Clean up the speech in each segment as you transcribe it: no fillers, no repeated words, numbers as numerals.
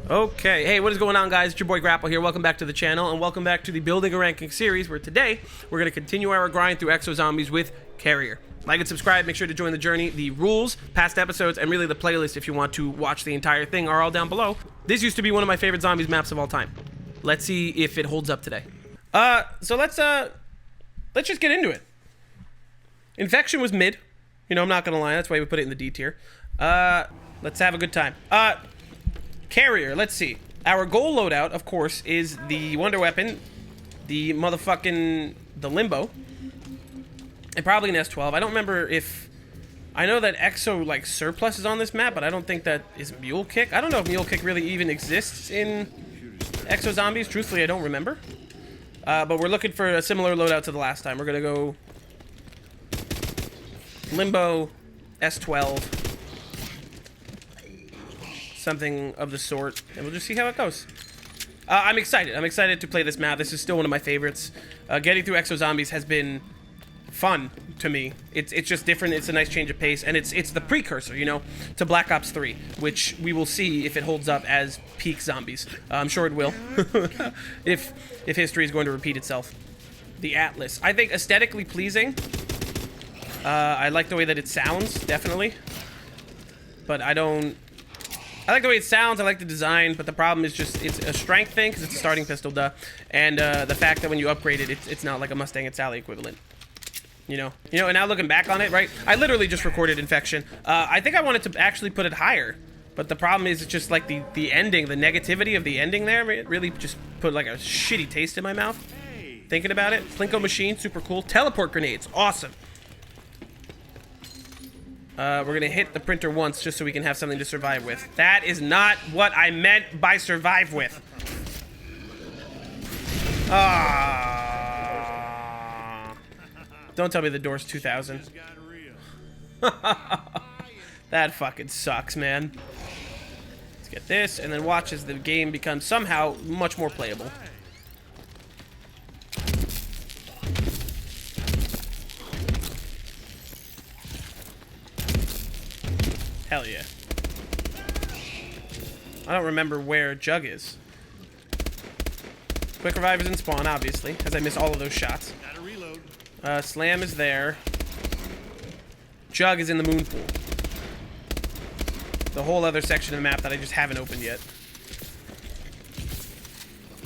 Okay, hey, what is going on, guys? It's your boy Grapple here. Welcome back to the channel, and welcome back to the Building a Ranking series, where today we're going to continue our grind through Exo Zombies with Carrier. Like and subscribe, make sure to join the journey. The rules, past episodes, and really the playlist if you want to watch the entire thing are all down below. This used to be one of my favorite Zombies maps of all time. Let's see if it holds up today. So let's just get into it. Infection was mid. You know, I'm not going to lie, that's why we put it in the D tier. Let's have a good time. Carrier, let's see. Our goal loadout, of course, is the Wonder Weapon, the Limbo, and probably an S12. I don't remember if... I know that Exo, like, Surplus is on this map, but I don't think that is Mule Kick. I don't know if Mule Kick really even exists in Exo Zombies. Truthfully, I don't remember. But we're looking for a similar loadout to the last time. We're gonna go... Limbo, S12... something of the sort, and we'll just see how it goes. I'm excited. I'm excited to play this map. This is still one of my favorites. Getting through Exo Zombies has been fun to me. It's just different. It's a nice change of pace, and it's the precursor, you know, to Black Ops 3, which we will see if it holds up as peak zombies. I'm sure it will, if history is going to repeat itself. The Atlas, I think, aesthetically pleasing. I like the way that it sounds, definitely, but I like the way it sounds, I like the design, but the problem is just, it's a strength thing, because it's a starting pistol, duh. And the fact that when you upgrade it, it's not like a Mustang and Sally equivalent. You know, and now looking back on it, right? I literally just recorded Infection. I think I wanted to actually put it higher, but the problem is it's just like the ending, the negativity of the ending there, it really just put like a shitty taste in my mouth. Thinking about it. Plinko machine, super cool. Teleport grenades, awesome. We're gonna hit the printer once just so we can have something to survive with. That is not what I meant by survive with. Don't tell me the door's 2000. That fucking sucks, man. Let's get this, and then watch as the game becomes somehow much more playable. Hell yeah. I don't remember where Jug is. Quick revive is in spawn, obviously, as I miss all of those shots. Slam is there. Jug is in the moon pool. The whole other section of the map that I just haven't opened yet.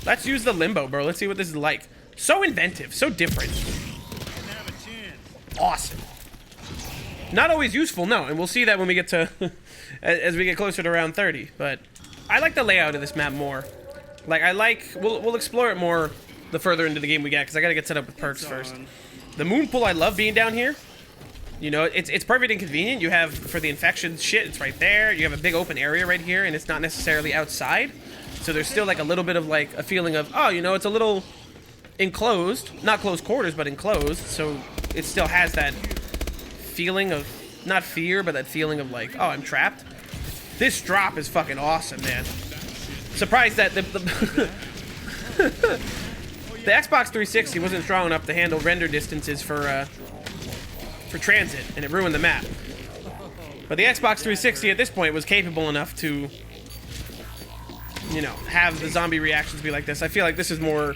Let's use the Limbo, bro. Let's see what this is like. So inventive, so different. Awesome. Not always useful, no, and we'll see that when we get to, as we get closer to round 30, but I like the layout of this map more. Like, we'll explore it more the further into the game we get, because I gotta get set up with perks first. The moon pool, I love being down here. You know, it's perfect and convenient. You have, for the infection shit, it's right there. You have a big open area right here, and it's not necessarily outside. So there's still, like, a little bit of, like, a feeling of, oh, you know, it's a little enclosed. Not close quarters, but enclosed, so it still has that feeling of, not fear, but that feeling of like, oh, I'm trapped. This drop is fucking awesome, man. Surprised that the Xbox 360 wasn't strong enough to handle render distances for transit, and it ruined the map. But the Xbox 360 at this point was capable enough to, you know, have the zombie reactions be like this. I feel like this is more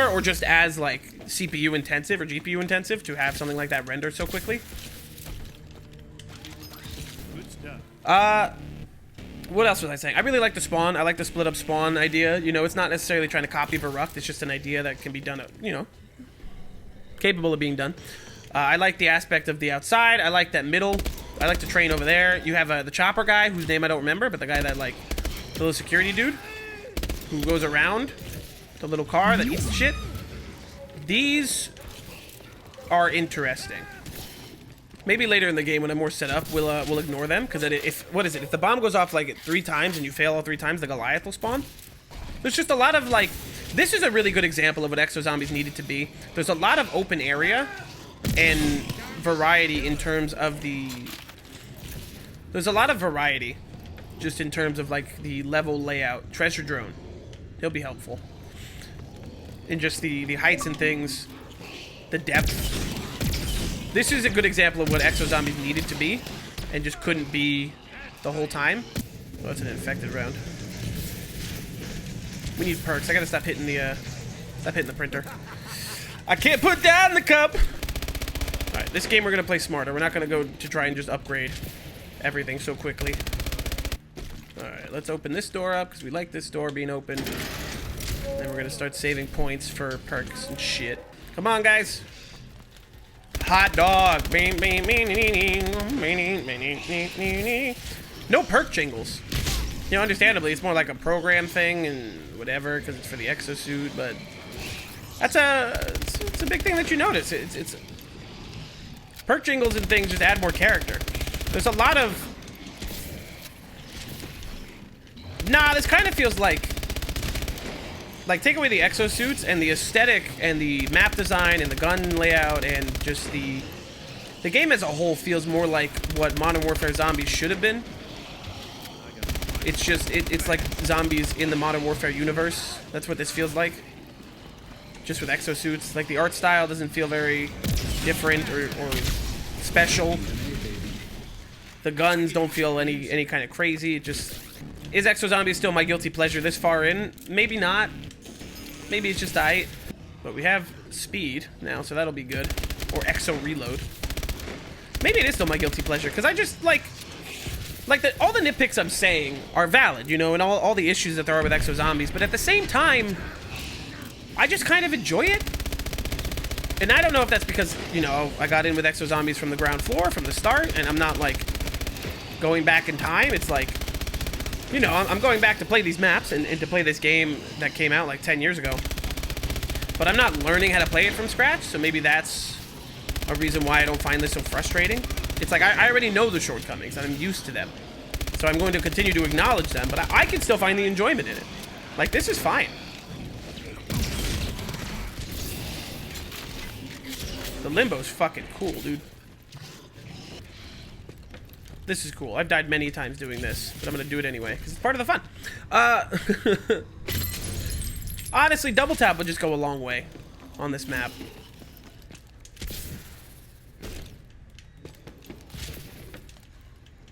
or just as like CPU intensive or GPU intensive to have something like that render so quickly. What else was I saying? I really like the spawn. I like the split up spawn idea. You know, it's not necessarily trying to copy Baruch. It's just an idea that can be done, you know, capable of being done. I like the aspect of the outside. I like that middle. I like the train over there. You have the chopper guy, whose name I don't remember, but the guy that, like, the little security dude who goes around the little car that eats the shit. These are interesting. Maybe later in the game when I'm more set up, we'll ignore them, because if the bomb goes off like 3 times and you fail all 3 times, the Goliath will spawn. There's just a lot of like, this is a really good example of what Exo Zombies needed to be. There's a lot of open area and variety in terms of there's a lot of variety just in terms of like the level layout. Treasure Drone, he'll be helpful. In just the heights and things, the depth. This is a good example of what Exo Zombies needed to be, and just couldn't be the whole time. Oh, it's an infected round. We need perks. I gotta stop hitting the printer. I can't put down the cup. All right, this game we're gonna play smarter. We're not gonna go to try and just upgrade everything so quickly. All right, let's open this door up because we like this door being open. Then we're gonna start saving points for perks and shit. Come on, guys. Hot dog. No perk jingles. You know, understandably, it's more like a program thing and whatever because it's for the exosuit, but that's it's a big thing that you notice. It's perk jingles and things just add more character. There's a lot of... Nah, this kind of feels like take away the exosuits and the aesthetic and the map design and the gun layout and just the game as a whole feels more like what Modern Warfare Zombies should have been. It's just, it's like zombies in the Modern Warfare universe. That's what this feels like. Just with exosuits. Like, the art style doesn't feel very different or special. The guns don't feel any kind of crazy. It just... Is Exo Zombies still my guilty pleasure this far in? Maybe not. Maybe it's just aight. But we have speed now, so that'll be good. Or Exo Reload. Maybe it is still my guilty pleasure, because I just, like all the nitpicks I'm saying are valid, you know, and all the issues that there are with Exo Zombies, but at the same time, I just kind of enjoy it. And I don't know if that's because, you know, I got in with Exo Zombies from the ground floor, from the start, and I'm not, like, going back in time. It's like, you know, I'm going back to play these maps and to play this game that came out, like, 10 years ago. But I'm not learning how to play it from scratch, so maybe that's a reason why I don't find this so frustrating. It's like, I already know the shortcomings, and I'm used to them. So I'm going to continue to acknowledge them, but I can still find the enjoyment in it. Like, this is fine. The limbo's fucking cool, dude. This is cool. I've died many times doing this, but I'm gonna do it anyway, because it's part of the fun. Honestly, double tap would just go a long way on this map.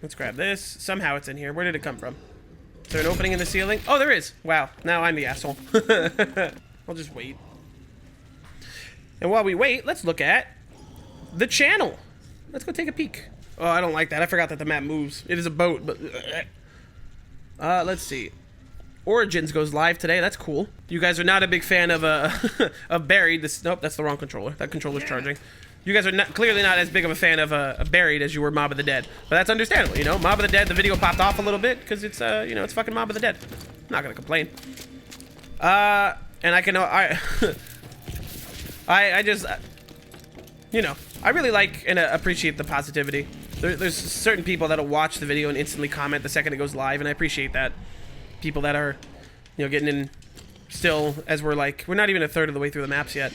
Let's grab this. Somehow it's in here. Where did it come from? Is there an opening in the ceiling? Oh, there is. Wow. Now I'm the asshole. I'll just wait. And while we wait, let's look at the channel. Let's go take a peek. Oh, I don't like that. I forgot that the map moves. It is a boat, but... let's see. Origins goes live today. That's cool. You guys are not a big fan of of Buried. Nope, that's the wrong controller. That controller's charging. You guys are clearly not as big of a fan of Buried as you were Mob of the Dead. But that's understandable, you know? Mob of the Dead, the video popped off a little bit because it's, you know, it's fucking Mob of the Dead. I'm not gonna complain. And I can... I just... you know, I really like and appreciate the positivity. There's certain people that'll watch the video and instantly comment the second it goes live, and I appreciate that. People that are, you know, getting in still as we're not even a third of the way through the maps yet.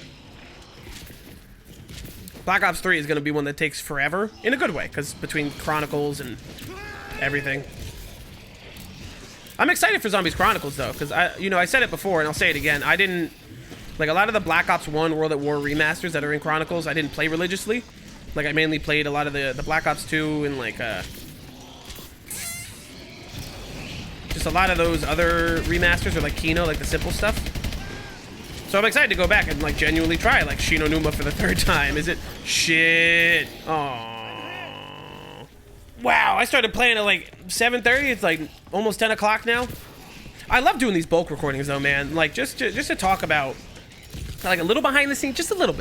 Black Ops 3 is going to be one that takes forever, in a good way, because between Chronicles and everything. I'm excited for Zombies Chronicles, though, because, I said it before, and I'll say it again. I didn't, like, a lot of the Black Ops 1 World at War remasters that are in Chronicles, I didn't play religiously. Like, I mainly played a lot of the Black Ops 2 and, like, just a lot of those other remasters, or, like, Kino, like, the simple stuff. So I'm excited to go back and, like, genuinely try, like, Shi no Numa for the third time. Is it? Shit. Aww. Wow, I started playing at, like, 7:30. It's, like, almost 10 o'clock now. I love doing these bulk recordings, though, man. Like, just to talk about, like, a little behind the scenes, just a little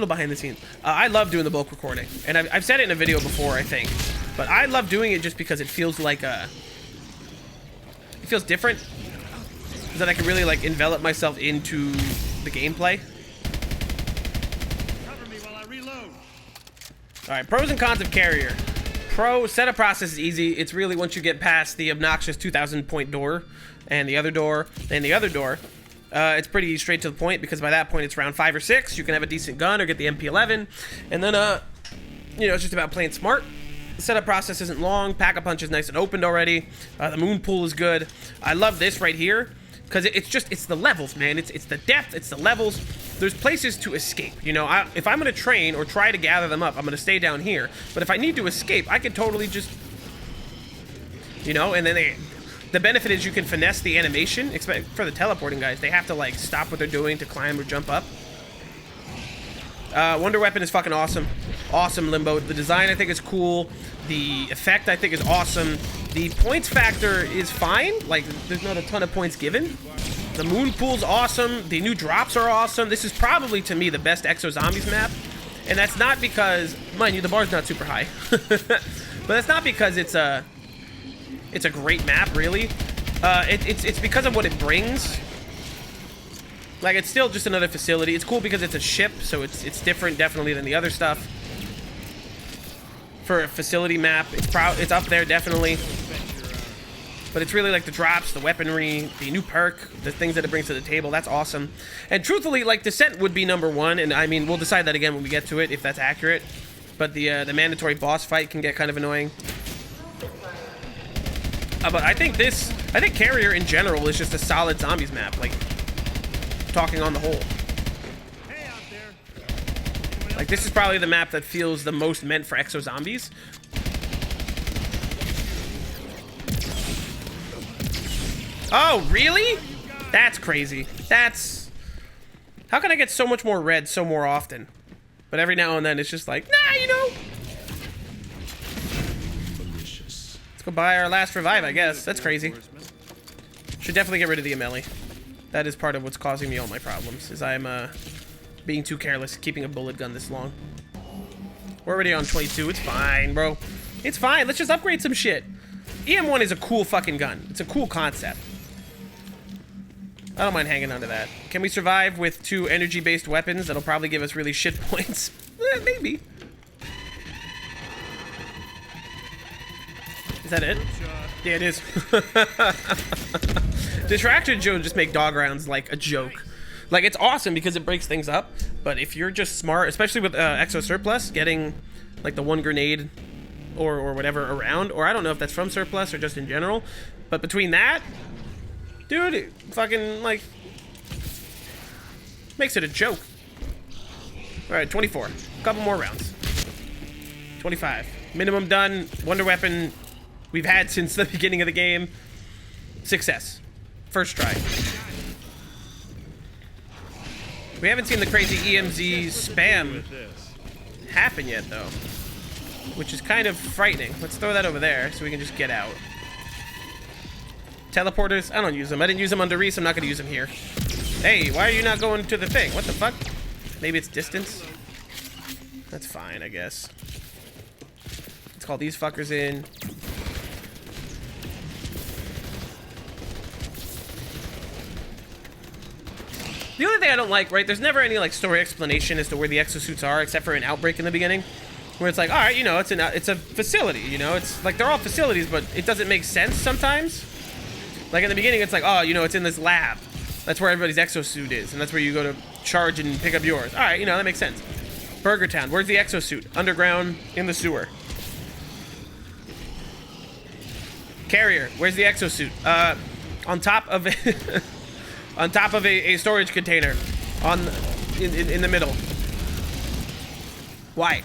behind the scenes. I love doing the bulk recording. And I've said it in a video before, I think. But I love doing it just because it feels like it feels different. That I can really, like, envelop myself into the gameplay. Cover me while I reload. Alright, pros and cons of Carrier. Pro, setup process is easy. It's really once you get past the obnoxious 2,000 point door and the other door and the other door, it's pretty straight to the point, because by that point it's round 5 or 6. You can have a decent gun or get the MP11, and then it's just about playing smart. The setup process isn't long. Pack-a-punch is nice and opened already. The moon pool is good. I love this right here, because it's the levels, man. It's the depth, it's the levels. There's places to escape, you know. If I'm gonna train or try to gather them up, I'm gonna stay down here. But if I need to escape, I can totally just, you know, and then The benefit is you can finesse the animation. Expect for the teleporting guys, they have to like stop what they're doing to climb or jump up. Wonder Weapon is fucking awesome. Awesome Limbo. The design I think is cool. The effect I think is awesome. The points factor is fine. Like there's not a ton of points given. The moon pool's awesome. The new drops are awesome. This is probably to me the best Exo Zombies map. And that's not because, mind you, the bar's not super high. But that's not because it's a great map, really. It's because of what it brings. Like, it's still just another facility. It's cool because it's a ship, so it's different, definitely, than the other stuff. For a facility map, it's up there, definitely. But it's really like the drops, the weaponry, the new perk, the things that it brings to the table. That's awesome. And truthfully, like, Descent would be #1, and I mean, we'll decide that again when we get to it, if that's accurate. But the mandatory boss fight can get kind of annoying. But I think Carrier in general is just a solid zombies map, like, talking on the whole. Like, this is probably the map that feels the most meant for Exo Zombies. Oh, really? That's crazy. That's... How can I get so much more red so more often? But every now and then it's just like, nah, you know. Let's go buy our last revive, I guess. That's crazy. Should definitely get rid of the Amelie. That is part of what's causing me all my problems, is I'm being too careless, keeping a bullet gun this long. We're already on 22. It's fine, bro. It's fine. Let's just upgrade some shit. EM1 is a cool fucking gun. It's a cool concept. I don't mind hanging on to that. Can we survive with 2 energy-based weapons? That'll probably give us really shit points. Maybe. Is that it? Yeah, it is. Distraction Joe just make dog rounds like a joke. Like, it's awesome because it breaks things up, but if you're just smart, especially with Exo Surplus, getting like the 1 grenade or whatever around, or I don't know if that's from Surplus or just in general, but between that, dude, it fucking, like, makes it a joke. Alright, 24. A couple more rounds. 25. Minimum done. Wonder Weapon we've had since the beginning of the game. Success. First try. We haven't seen the crazy EMZ spam happen yet, though, which is kind of frightening. Let's throw that over there so we can just get out. Teleporters, I don't use them. I didn't use them under Reese. I'm not going to use them here. Hey, why are you not going to the thing? What the fuck? Maybe it's distance? That's fine, I guess. Let's call these fuckers in. The only thing I don't like, right, there's never any, like, story explanation as to where the exosuits are, except for an Outbreak in the beginning, where it's like, all right, you know, it's a facility, you know, it's like, they're all facilities, but it doesn't make sense sometimes. Like, in the beginning, it's like, oh, you know, it's in this lab. That's where everybody's exosuit is, and that's where you go to charge and pick up yours. All right, you know, that makes sense. Burger Town, where's the exosuit? Underground, in the sewer. Carrier, where's the exosuit? On top of on top of a storage container, in the middle. Why?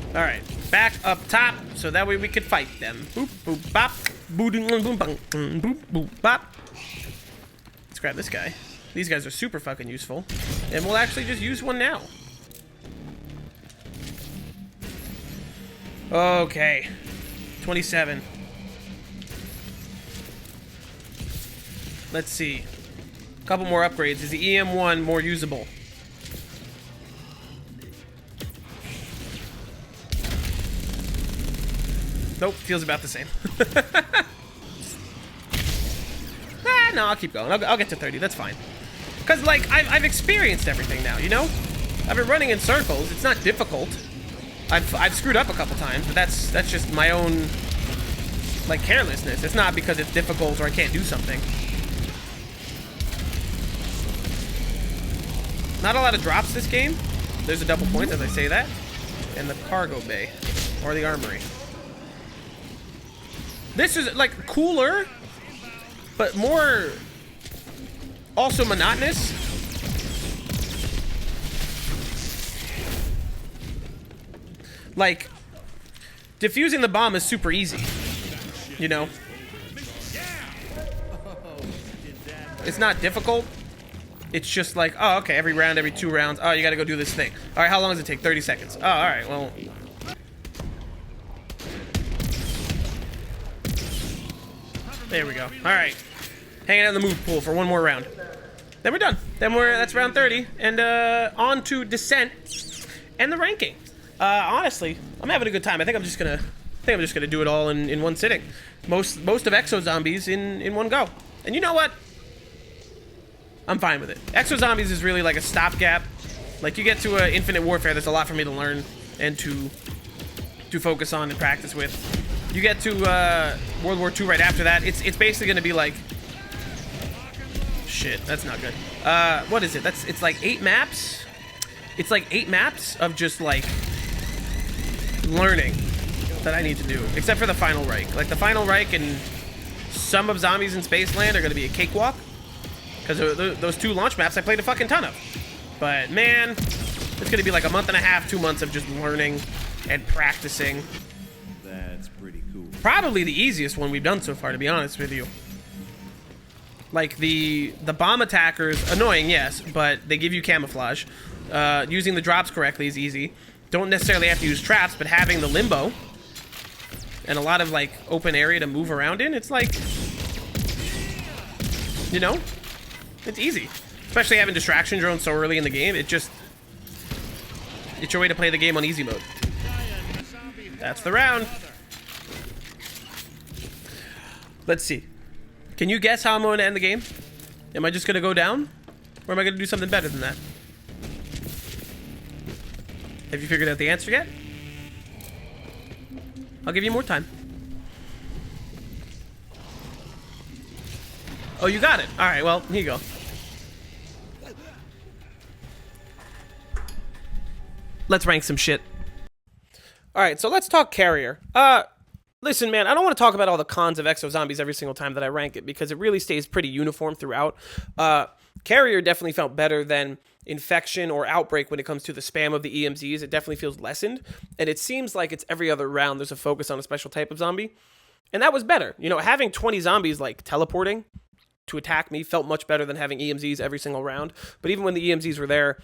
All right, back up top, so that way we could fight them. Boop boop bop, boop boop bang, boop boop bop. Let's grab this guy. These guys are super fucking useful, and we'll actually just use one now. Okay, 27. Let's see. A couple more upgrades. Is the EM1 more usable? Nope, feels about the same. No, I'll keep going. I'll get to 30. That's fine. Because, like, I've experienced everything now, you know? I've been running in circles. It's not difficult. I've screwed up a couple times, but that's just my own, like, carelessness. It's not because it's difficult or I can't do something. Not a lot of drops this game. There's a double point as I say that. And the cargo bay. Or the armory. This is, like, cooler, but more also monotonous. Like, Defusing the bomb is super easy. You know? It's not difficult. It's just like, oh, okay, every round, every 2 rounds. Oh, you gotta go do this thing. All right, how long does it take? 30 seconds. Oh, all right, well. There we go. All right. Hanging out in the move pool for 1 more round. Then we're done. That's round 30. And on to Descent and the ranking. Honestly, I'm having a good time. I think I'm just gonna do it all in one sitting. Most of Exo Zombies in one go. And you know what? I'm fine with it. Exo Zombies is really like a stopgap. Like, you get to Infinite Warfare, there's a lot for me to learn and to focus on and practice with. You get to World War II right after that. It's basically gonna be like, shit, that's not good. What is it? It's like 8 maps. It's like 8 maps of just like learning that I need to do, except for the Final Reich. Like, the Final Reich and some of Zombies in Spaceland are gonna be a cakewalk. Because those 2 launch maps I played a fucking ton of. But man, it's gonna be like a month and a half, 2 months of just learning and practicing. That's pretty cool. Probably the easiest one we've done so far, to be honest with you. Like, the bomb attackers, annoying, yes, but they give you camouflage. Using the drops correctly is easy. Don't necessarily have to use traps, but having the limbo and a lot of like open area to move around in, it's like, you know, it's easy. Especially having distraction drones so early in the game, it's your way to play the game on easy mode. That's the round. Let's see. Can you guess how I'm going to end the game? Am I just going to go down? Or am I going to do something better than that? Have you figured out the answer yet? I'll give you more time. Oh, you got it. All right, well, here you go. Let's rank some shit. All right, so let's talk Carrier. Listen, man, I don't want to talk about all the cons of Exo Zombies every single time that I rank it, because it really stays pretty uniform throughout. Carrier definitely felt better than Infection or Outbreak when it comes to the spam of the EMZs. It definitely feels lessened, and it seems like it's every other round there's a focus on a special type of zombie, and that was better. You know, having 20 zombies like teleporting to attack me felt much better than having EMZs every single round. But even when the EMZs were there,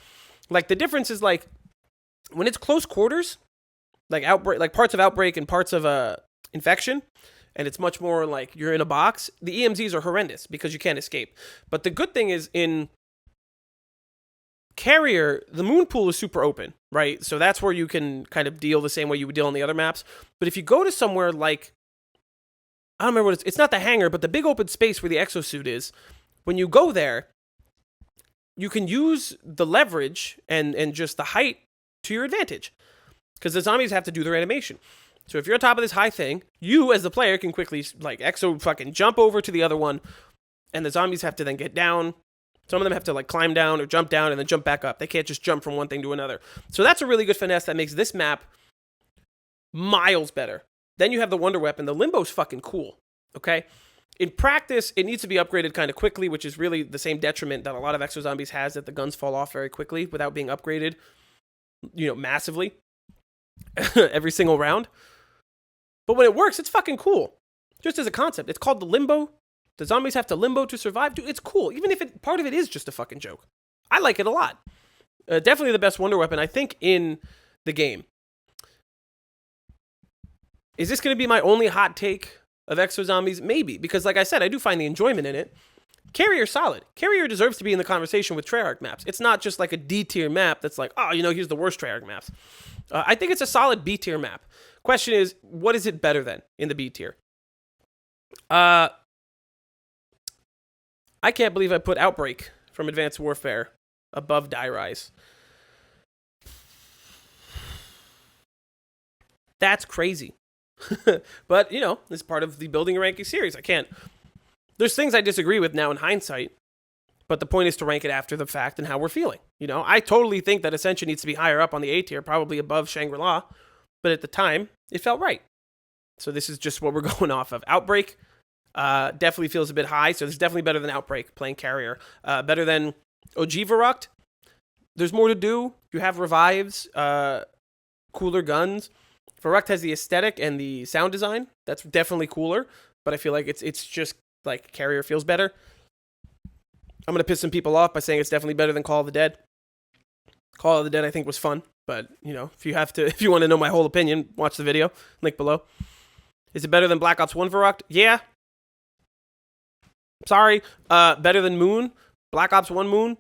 like, the difference is like when it's close quarters, like Outbreak, like parts of Outbreak and parts of Infection, and it's much more like you're in a box, the EMZs are horrendous because you can't escape. But the good thing is, in Carrier, the moon pool is super open, right? So that's where you can kind of deal the same way you would deal on the other maps. But if you go to somewhere like, I don't remember what it's not the hangar, but the big open space where the exosuit is, when you go there, you can use the leverage and just the height to your advantage, because the zombies have to do their animation. So if you're on top of this high thing, you as the player can quickly, like, exo fucking jump over to the other one, and the zombies have to then get down. Some of them have to, like, climb down or jump down and then jump back up. They can't just jump from one thing to another. So that's a really good finesse that makes this map miles better. Then you have the Wonder Weapon. The Limbo's fucking cool, okay? In practice, it needs to be upgraded kind of quickly, which is really the same detriment that a lot of Exo Zombies has, that the guns fall off very quickly without being upgraded, you know, massively every single round. But when it works, it's fucking cool. Just as a concept. It's called the Limbo. The zombies have to limbo to survive. Dude, it's cool. Even if part of it is just a fucking joke. I like it a lot. Definitely the best Wonder Weapon, I think, in the game. Is this going to be my only hot take of Exo Zombies? Maybe. Because, like I said, I do find the enjoyment in it. Carrier's solid. Carrier deserves to be in the conversation with Treyarch maps. It's not just like a D-tier map that's like, oh, you know, here's the worst Treyarch maps. I think it's a solid B-tier map. Question is, what is it better than in the B tier? I can't believe I put Outbreak from Advanced Warfare above Die Rise. That's crazy. But, you know, it's part of the building a ranking series. I can't. There's things I disagree with now in hindsight, but the point is to rank it after the fact and how we're feeling. You know, I totally think that Ascension needs to be higher up on the A tier, probably above Shangri-La. But at the time, it felt right. So this is just what we're going off of. Outbreak definitely feels a bit high, so this is definitely better than Outbreak playing Carrier. Better than Ojivarukt. There's more to do. You have revives, cooler guns. Verruct has the aesthetic and the sound design. That's definitely cooler, but I feel like it's just like Carrier feels better. I'm going to piss some people off by saying it's definitely better than Call of the Dead. Call of the Dead I think was fun, but you know, if you want to know my whole opinion, watch the video, link below. Is it better than Black Ops 1 Verruct? Yeah. Sorry. Better than Moon? Black Ops 1 Moon?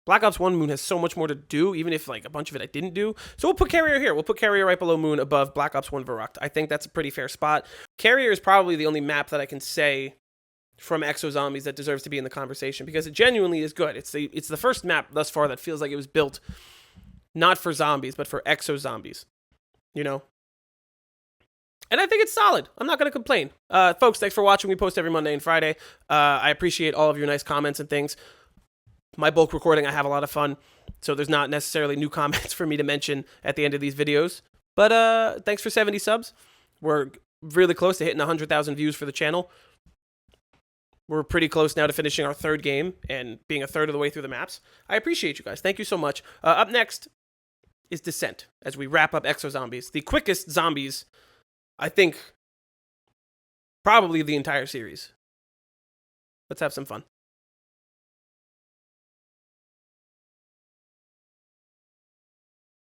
Black Ops 1 Moon has so much more to do, even if like a bunch of it I didn't do. So we'll put Carrier here. We'll put Carrier right below Moon above Black Ops 1 Verruct. I think that's a pretty fair spot. Carrier is probably the only map that I can say from Exo Zombies that deserves to be in the conversation because it genuinely is good. It's the first map thus far that feels like it was built not for zombies, but for Exo Zombies. You know? And I think it's solid. I'm not going to complain. Folks, thanks for watching. We post every Monday and Friday. I appreciate all of your nice comments and things. My bulk recording, I have a lot of fun, so there's not necessarily new comments for me to mention at the end of these videos. But thanks for 70 subs. We're really close to hitting 100,000 views for the channel. We're pretty close now to finishing our third game and being a third of the way through the maps. I appreciate you guys. Thank you so much. Up next is Descent, as we wrap up Exo Zombies. The quickest zombies, I think, probably the entire series. Let's have some fun.